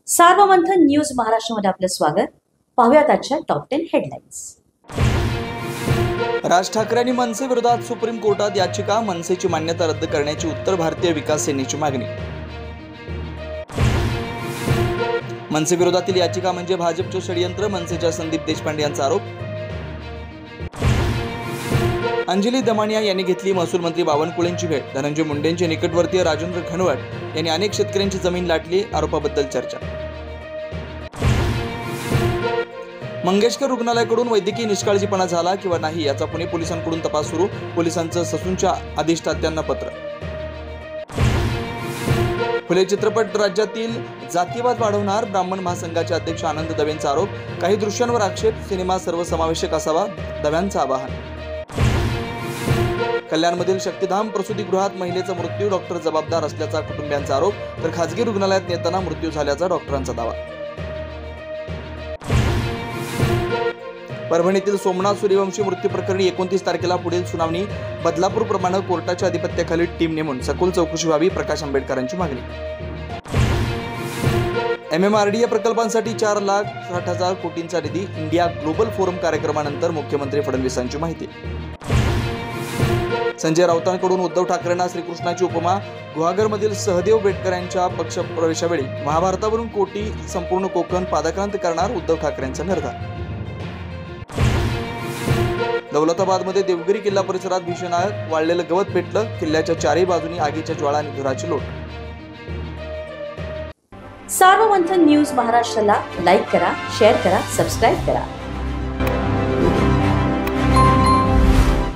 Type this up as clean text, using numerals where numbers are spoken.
Sarvamanthan news महाराष्ट्रामध्ये आपलं स्वागत. पाहूयात आजच्या टॉप 10 हेडलाईन्स. राज ठाकरे आणि मनसे विरोधात सुप्रीम कोर्टात याचिका. मनसेची मान्यता रद्द करण्याची उत्तर भारतीय विकास सेनेची मागणी. मनसे विरोधातील याचिका म्हणजे भाजपचे षडयंत्र. मनसेच्या संदीप देशपांडे यांचा आरोप. अंजली दमानिया यांनी घेतली महसूल मंत्री बावनकुळेंची भेट. धनंजय मुंडेंचे निकटवर्तीय राजेंद्र घनवट यांनी अनेक शेतकऱ्यांची जमीन लाटली. आरोपाबद्दल चर्चा. मंगेशकर रुग्णालयाकडून वैद्यकीय निष्काळजीपणा झाला किंवा नाही याचा पुणे पोलिसांकडून तपास सुरू. पोलिसांचं ससूनच्या अधिष्ठात्यांना पत्र. फुले चित्रपट राज्यातील जातीयवाद वाढवणार. ब्राह्मण महासंघाचे अध्यक्ष आनंद दवेंचा आरोप. काही दृश्यांवर आक्षेप. सिनेमा सर्वसमावेशक असावा. दव्यांचं आवाहन. कल्याणमधील शक्तिधाम प्रसूतीगृहात महिलेचा मृत्यू. डॉक्टर जबाबदार असल्याचा कुटुंबियांचा आरोप. तर खासगी रुग्णालयात नेताना मृत्यू झाल्याचा डॉक्टरांचा दावा. परभणीतील सोमनाथ सूर्यवंशी मृत्यू प्रकरणी 29 तारखेला पुढील सुनावणी. बदलापूरप्रमाणे कोर्टाच्या अधिपत्याखाली टीम नेमून सखोल चौकशी व्हावी. प्रकाश आंबेडकरांची मागणी. MMRDA प्रकल्पांसाठी 4,60,000 कोटींचा निधी. इंडिया ग्लोबल फोरम कार्यक्रमानंतर मुख्यमंत्री फडणवीसांची माहिती. संजय राऊतांकडून उद्धव ठाकरेंना श्रीकृष्णाची उपमा. गुहागरमधील सहदेव बेटकर यांच्या पक्षप्रवेशावेळी महाभारतावरून कोटी संपूर्ण कोकण पादाक्रांत करणार. उद्धव ठाकरेंचा निर्धार. दौलताबादमध्ये देवगिरी किल्ला परिसरात भीषण आग. वाळलेलं गवत पेटलं. किल्ल्याच्या चारही बाजूनी आगीच्या ज्वाळा आणि धुराची लोट. सार्वमंथन न्यूज महाराष्ट्राला लाईक करा, शेअर करा, सबस्क्राईब करा.